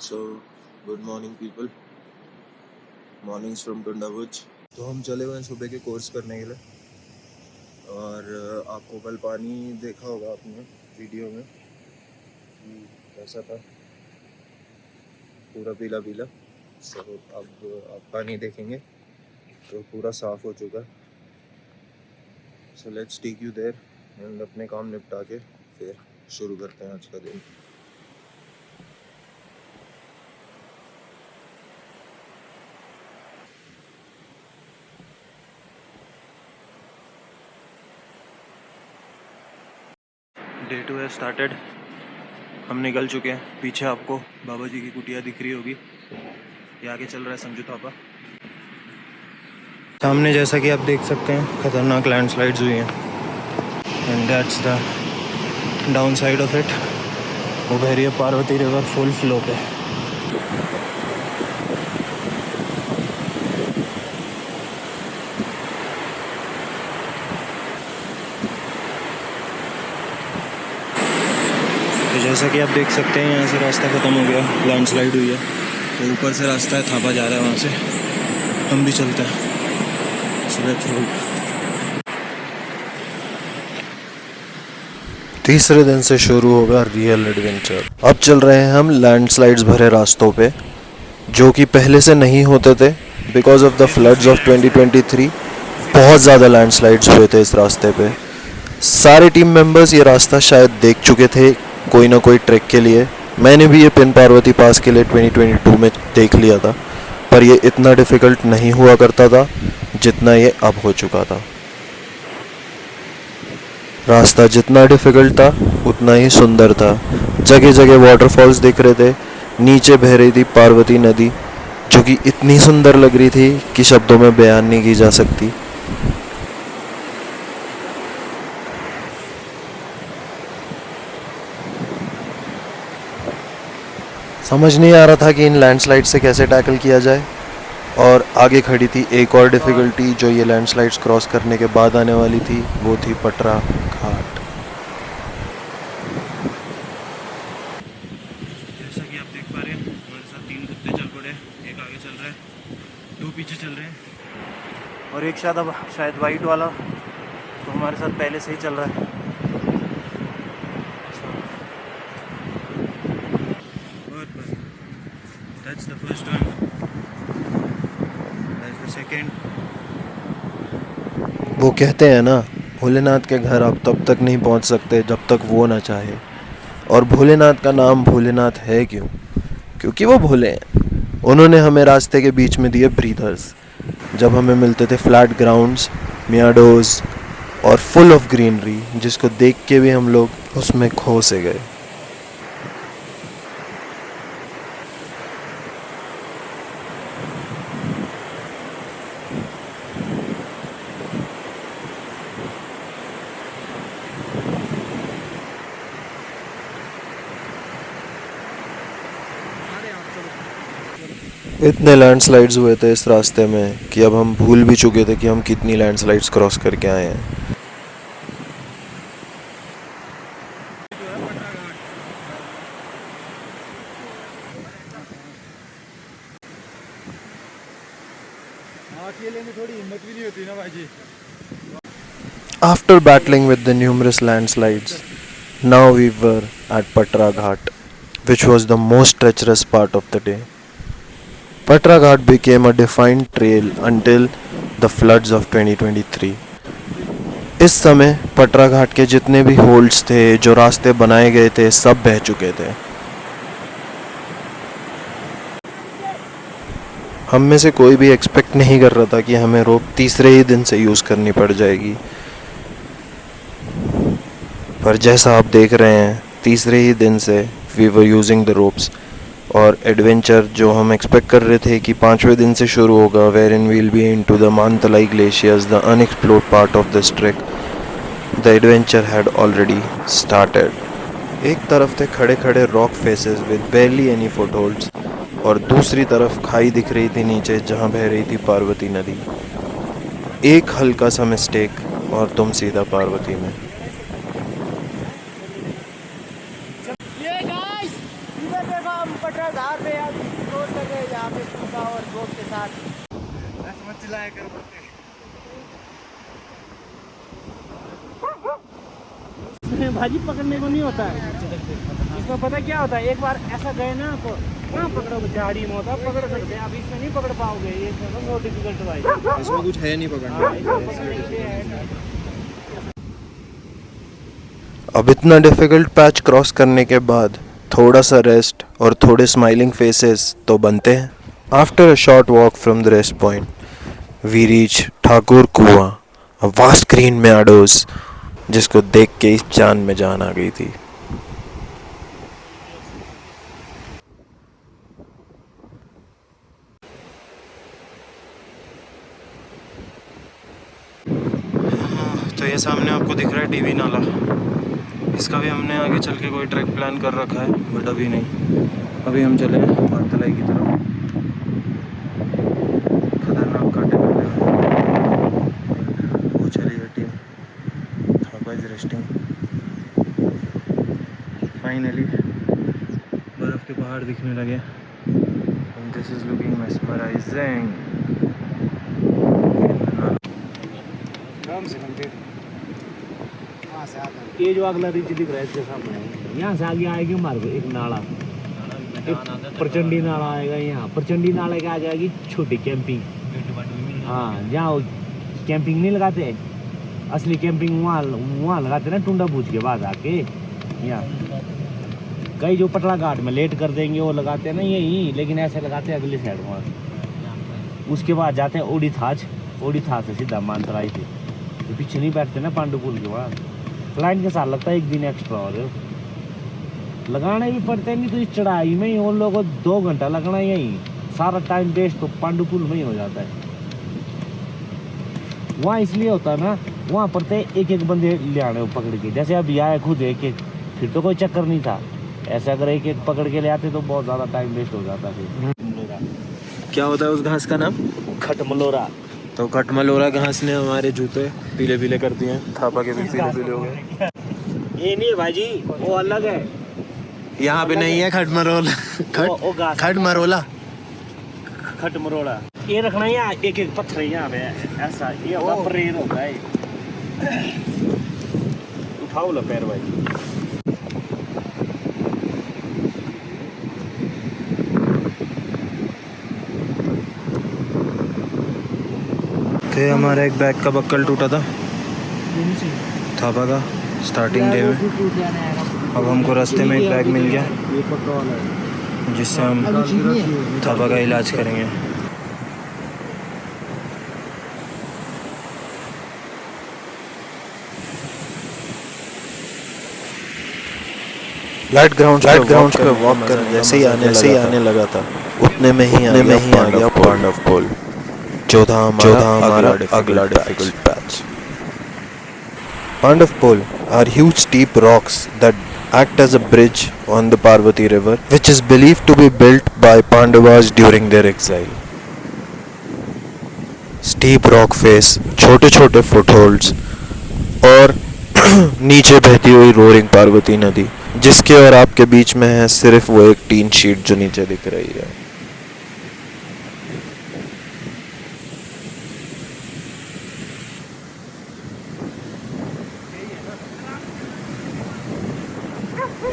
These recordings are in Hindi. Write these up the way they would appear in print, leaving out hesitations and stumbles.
So good morning people, mornings from Tunda Bhuj. तो हम चले हुए हैं सुबह के कोर्स करने के लिए। और आपको कल पानी देखा होगा आपने वीडियो में कि कैसा था, पूरा पीला पीला। सो अब आप पानी देखेंगे तो पूरा साफ़ हो चुका। So let's take you there and अपने काम निपटा के फिर शुरू करते हैं आज का दिन। डे 2 है स्टार्टेड। हम निकल चुके हैं। पीछे आपको बाबा जी की कुटिया दिख रही होगी। ये आगे चल रहा है संजू थापा। सामने जैसा कि आप देख सकते हैं खतरनाक लैंडस्लाइड्स हुई हैं and that's the down side of it. वो बह रही है पार्वती रिवर फुल फ्लो पे। तो जैसा कि आप देख सकते हैं यहाँ से रास्ता ख़त्म हो गया, लैंडस्लाइड हुई है। तो ऊपर से रास्ता है, थापा जा रहा है, वहाँ से हम भी चलते हैं। तीसरे दिन से शुरू होगा रियल एडवेंचर। अब चल रहे हैं हम लैंडस्लाइड्स भरे रास्तों पे, जो कि पहले से नहीं होते थे because of the floods of 2023। बहुत ज़्यादा लैंडस्लाइड्स हुए थे इस रास्ते पे। सारे टीम मेंबर्स ये रास्ता शायद देख चुके थे कोई ना कोई ट्रैक के लिए। मैंने भी ये पिन पार्वती पास के लिए 2022 में देख लिया था, पर ये इतना डिफ़िकल्ट नहीं हुआ करता था जितना ये अब हो चुका था। रास्ता जितना डिफ़िकल्ट था उतना ही सुंदर था। जगह जगह वाटरफॉल्स दिख रहे थे, नीचे बह रही थी पार्वती नदी, जो कि इतनी सुंदर लग रही थी कि शब्दों में बयान नहीं की जा सकती। समझ नहीं आ रहा था कि इन लैंडस्लाइड से कैसे टैकल किया जाए। और आगे खड़ी थी एक और डिफ़िकल्टी जो ये लैंडस्लाइड्स क्रॉस करने के बाद आने वाली थी, वो थी पटरा घाट। जैसा कि आप देख पा रहे हैं हमारे साथ 3 कुत्ते चल पड़े। एक आगे चल रहा है, 2 पीछे चल रहे हैं और एक शायद वाइट वाला तो हमारे साथ पहले से ही चल रहा है। That's the first one. That's the second. वो कहते हैं ना, भोलेनाथ के घर आप तब तक नहीं पहुंच सकते जब तक वो ना चाहे। और भोलेनाथ का नाम भोलेनाथ है क्यों? क्योंकि वो भोले हैं। उन्होंने हमें रास्ते के बीच में दिए ब्रीदर्स। जब हमें मिलते थे फ्लैट ग्राउंड्स, मियाडोज और फुल ऑफ ग्रीनरी, जिसको देख के भी हम लोग उसमें खो से गए। इतने लैंडस्लाइड्स हुए थे इस रास्ते में कि अब हम भूल भी चुके थे कि हम कितनी लैंडस्लाइड्स क्रॉस करके आए हैं। अकेले में थोड़ी हिम्मत भी नहीं होती ना भाई जी। After battling with the numerous landslides, now we were at Patra Ghat, which was the most treacherous part of the day. Patra Ghat became a defined trail until the floods of 2023. इस समय पटरा घाट के जितने भी होल्ड्स थे, जो रास्ते बनाए गए थे, सब बह चुके थे। हम में से कोई भी एक्सपेक्ट नहीं कर रहा था कि हमें रोप तीसरे ही दिन से यूज़ करनी पड़ जाएगी, पर जैसा आप देख रहे हैं तीसरे ही दिन से we were using the ropes. और एडवेंचर जो हम एक्सपेक्ट कर रहे थे कि 5वें दिन से शुरू होगा, wherein we'll be into the Mantalai glaciers, the unexplored part of this track, the adventure had already started. एक तरफ थे खड़े खड़े rock faces with barely any footholds, और दूसरी तरफ खाई दिख रही थी नीचे जहाँ बह रही थी पार्वती नदी। एक हल्का सा मिस्टेक और तुम सीधा पार्वती में। ये गाइस, इधर देखो हम पटरा धार पे यार क्रॉस कर रहे हैं यहाँ पे टूटा और रोड के साथ। मत चिल्लाया कर बोलते। भाजी पकड़ने को नहीं होता है इसमें, पता क्या होता है, एक बार ऐसा गए ना तो कहाँ पकड़ो, झाड़ी में होता पकड़ सकते हैं, अब इसमें नहीं पकड़ पाओगे, ये बहुत डिफिकल्ट भाई, इसमें कुछ है नहीं पकड़ने। अब इतना डिफिकल्ट पैच क्रॉस करने के बाद थोड़ा सा रेस्ट और थोड़े स्माइलिंग फेसेस तो बनते हैं। After a short walk from the rest point we reach Thakur Kuan, a vast green मेadows जिसको देख के इस जान में जान आ गई थी। तो ये सामने आपको दिख रहा है टीवी नाला, इसका भी हमने आगे चल के कोई ट्रैक प्लान कर रखा है, बट अभी नहीं। अभी हम चले मानतलाई की तरफ। खतरनाक कांटे वाले वो चली है team, Thapa is resting. Finally बर्फ़ के पहाड़ दिखने लगे and this is looking mesmerising. ये जो अगला रीच दिख रहा है इसके सामने, यहाँ से आगे आएगी हमारे को एक नाला, एक प्रचंडी नाला आएगा, यहाँ प्रचंडी नाले के आ जाएगी छोटी कैंपिंग। हाँ, जहाँ वो कैंपिंग नहीं लगाते, असली कैंपिंग वहाँ लगाते ना टुंडा भूज के बाद आके। यहाँ कई जो पटला घाट में लेट कर देंगे वो लगाते हैं ना यही, लेकिन ऐसे लगाते हैं अगली साइड वहाँ। उसके बाद जाते हैं ओडी थाच से सीधा मानतलाई से, तो पीछे नहीं बैठते ना पांडु पुल के बाद। क्लाइंट के साथ लगता है एक दिन एक्स्ट्रा और लगाने भी पड़ते नहीं, तो इस चढ़ाई में ही उन लोगों को 2 घंटा लगना, यही सारा टाइम वेस्ट तो पांडु पुल में ही हो जाता है। वहाँ इसलिए होता है ना, वहाँ पड़ते एक एक बंदे ले आने पकड़ के, जैसे अभी आए खुद एक एक, फिर तो कोई चक्कर नहीं था। ऐसे अगर एक एक पकड़ के ले आते तो बहुत ज़्यादा टाइम वेस्ट हो जाता फिर। क्या होता है उस घास का नाम? खटमलोरा। तो खटमलोरा घास ने हमारे जूते पीले पीले कर दिए हैं, थापा के भी पीले पीले हो गए। ये नहीं है भाईजी, वो अलग है, यहाँ पे नहीं है खटमरोला, खटमरोला, खटमरोड़ा। ये रखना यहाँ एक एक पत्थर यहाँ पे ऐसा, ये होगा प्रेर होता है। उठाओ लो पैर भाई। थे हमारा एक बैग का बक्कल टूटा था थापा का स्टार्टिंग डे में। अब हमको रास्ते में एक बैग मिल गया जिससे हम थापा का इलाज करेंगे। फ्लैट ग्राउंड पे वॉक कर जैसे ही आने लगा था उतने में ही आ गया पांडव पुल, जो था हमारा अगला difficult patch. Pandav Pole are huge steep rocks that act as a bridge on the Parvati river, which is believed to be built by Pandavas during their exile. Steep rock face, छोटे छोटे footholds और नीचे बहती हुई रोरिंग पार्वती नदी, जिसके और आपके बीच में है सिर्फ वो एक टीन शीट जो नीचे दिख रही है।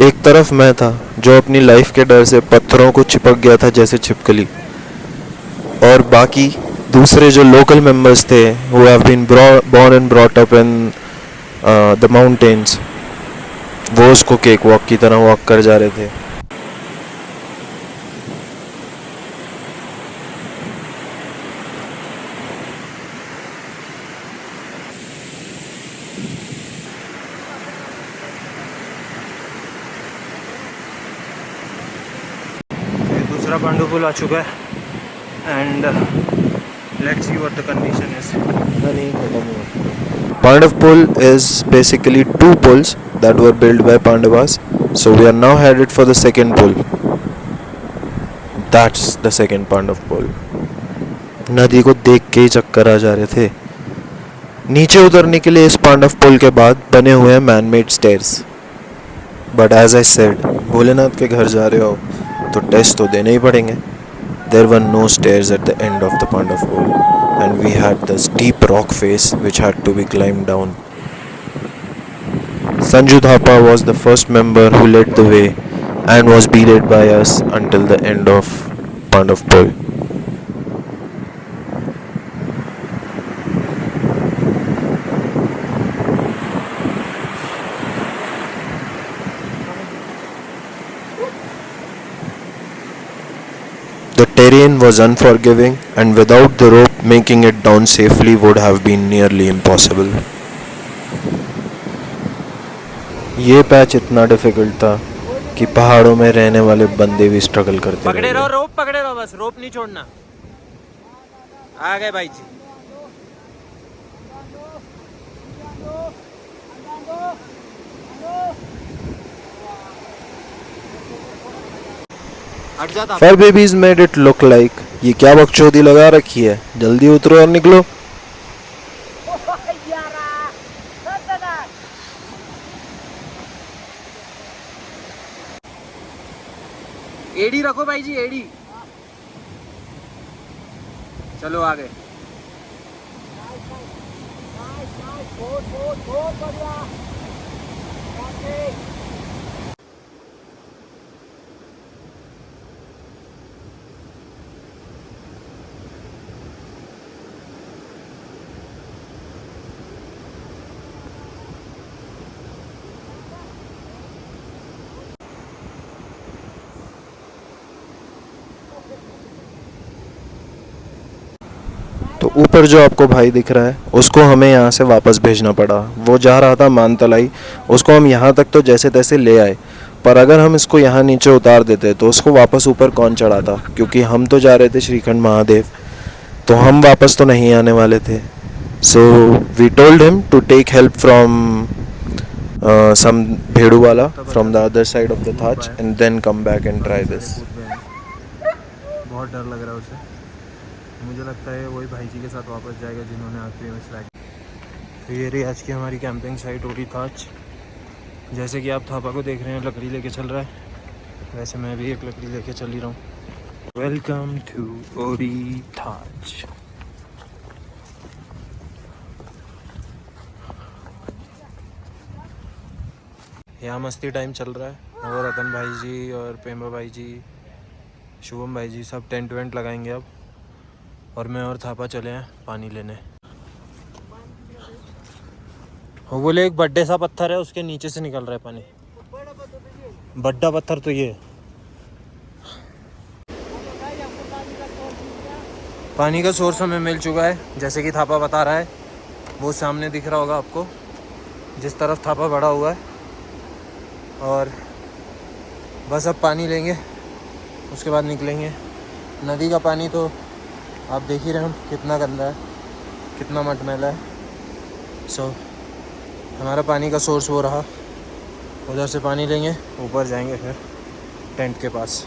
एक तरफ मैं था जो अपनी लाइफ के डर से पत्थरों को चिपक गया था जैसे छिपकली, और बाकी दूसरे जो लोकल मेंबर्स थे who have been born and brought up in the mountains, वो उसको केक वॉक की तरह वॉक कर जा रहे थे। दूसरा पांडु पुल आ चुका है and let's see what the condition is. नहीं खत्म हुआ। Pandav Pole is basically 2 pulls that were built by Pandavas, so we are now headed for the second pull. That's the second Pandav Pole. नदी को देख के ही चक्कर आ जा रहे थे। नीचे उतरने के लिए इस पांडव पुल के बाद बने हुए हैं man made stairs, but as I said, Bholenath के घर जा रहे हो तो टेस्ट तो देने ही पड़ेंगे. There were no stairs at the end of the Pandav pool, and we had the steep rock face which had to be climbed down. Sanju Thapa was the first member who led the way and was beaded by us until the end of Pandav pool. The terrain was unforgiving, and without the rope, making it down safely would have been nearly impossible. ये पैच इतना डिफिकल्ट था कि पहाड़ों में रहने वाले बंदे भी स्ट्रगल करते पकड़े रहे. रहो, रोप पकड़े रहो, बस रोप नहीं छोड़ना. आ गए भाई जी. हट जाता. Fur babies made it look like ये क्या बकचोदी लगा रखी है, जल्दी उतरो और निकलो. एड़ी रखो भाई जी, एड़ी. चलो आगे. तो ऊपर जो आपको भाई दिख रहा है उसको हमें यहाँ से वापस भेजना पड़ा. वो जा रहा था मानतलाई, उसको हम यहाँ तक तो जैसे तैसे ले आए, पर अगर हम इसको यहाँ नीचे उतार देते तो उसको वापस ऊपर कौन चढ़ाता, क्योंकि हम तो जा रहे थे श्रीखंड महादेव, तो हम वापस तो नहीं आने वाले थे. So we told him to take help from some भेड़ू वाला from the other side of the थाच and then come back and try this. बहुत डर लग रहा है उसे. मुझे लगता है वही भाई जी के साथ वापस जाएगा जिन्होंने आखिरी में स्लैग. तो ये रही आज की हमारी कैंपिंग साइट ओरी थाच. जैसे कि आप थापा को देख रहे हैं लकड़ी लेके चल रहा है, वैसे मैं भी एक लकड़ी लेके चल ही रहा हूँ. वेलकम टू ओरी थाच. यहाँ मस्ती टाइम चल रहा है और रतन भाई जी और पेम्बा भाई जी, शुभम भाई जी सब टेंट वेंट लगाएंगे अब, और मैं और थापा चले हैं पानी लेने. वो बोले एक बड्डे सा पत्थर है उसके नीचे से निकल रहा है पानी. बड्डा पत्थर तो ये पानी का सोर्स हमें मिल चुका है, जैसे कि थापा बता रहा है. वो सामने दिख रहा होगा आपको, जिस तरफ थापा बड़ा हुआ है. और बस अब पानी लेंगे, उसके बाद निकलेंगे. नदी का पानी तो आप देख ही रहे हैं कितना गंदा है, कितना मटमैला है. सो हमारा पानी का सोर्स वो रहा, उधर से पानी लेंगे, ऊपर जाएंगे फिर टेंट के पास.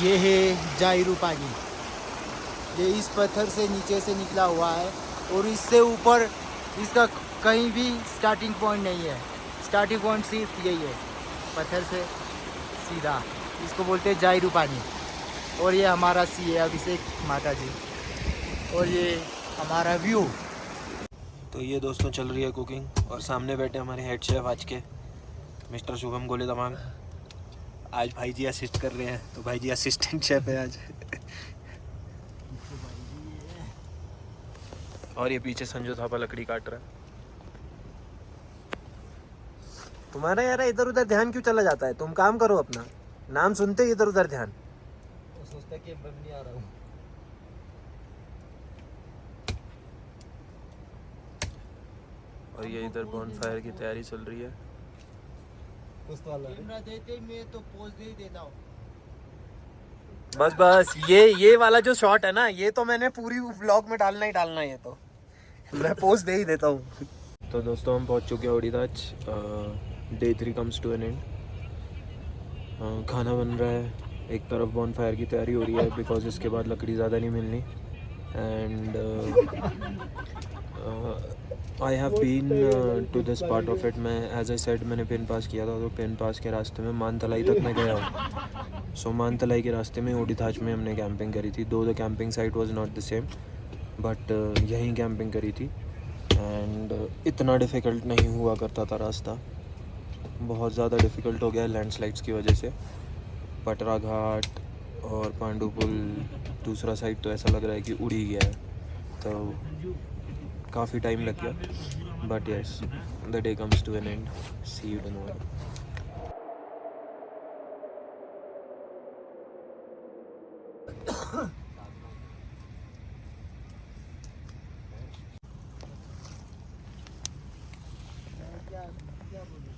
ये है जायरू पानी. ये इस पत्थर से नीचे से निकला हुआ है और इससे ऊपर इसका कहीं भी स्टार्टिंग पॉइंट नहीं है. स्टार्टिंग पॉइंट सिर्फ यही है, पत्थर से सीधा. इसको बोलते हैं जायरू पानी. और ये हमारा सी है अभिषेक माता जी, और ये हमारा व्यू. तो ये दोस्तों चल रही है कुकिंग, और सामने बैठे हमारे हेड शेफ आज के मिस्टर शुभम गोले दमाग. आज भाई जी असिस्ट कर रहे हैं, तो भाई जी असिस्टेंट शेफ है आज. और ये पीछे संजू थापा लकड़ी काट रहा है. तुम्हारा यार इधर उधर ध्यान क्यों चला जाता है? तुम काम करो अपना, नाम सुनते ही इधर उधर ध्यान. सोचता कि मैं नहीं आ रहा हूँ. और ये इधर बॉनफायर की तैयारी चल रही है. कैमरा देते मैं तो पोज दे ही देता हूँ. बस बस ये वाला जो शॉट है ना, ये तो मैंने पूरी व्लॉग में डालना ही डालना है. ये तो मैं पोस्ट दे ही देता हूँ. तो दोस्तों हम पहुँच चुके हैं ओडीदाच. Day 3 comes to an end. खाना बन रहा है, एक तरफ बॉनफायर की तैयारी हो रही है बिकॉज इसके बाद लकड़ी ज़्यादा नहीं मिलनी. And I have been to this part of it. मैं एज आई सेड मैंने पेन पास किया था, तो पेन पास के रास्ते में मानतलाई तक मैं गया हूँ. सो मानतलाई के रास्ते में ओडीथाच में हमने कैंपिंग करी थी. दो the camping site was not the same, but यहीं कैंपिंग करी थी. एंड इतना डिफ़िकल्ट नहीं हुआ करता था रास्ता, बहुत ज़्यादा डिफ़िकल्ट हो गया लैंडस्लाइड्स की वजह से. पटरा घाट और पांडु पुल, दूसरा साइड तो ऐसा लग रहा है कि उड़ ही गया है, तो काफ़ी टाइम लग गया. But yes, the day comes to an end. See you tomorrow. क्या क्या बोलूं.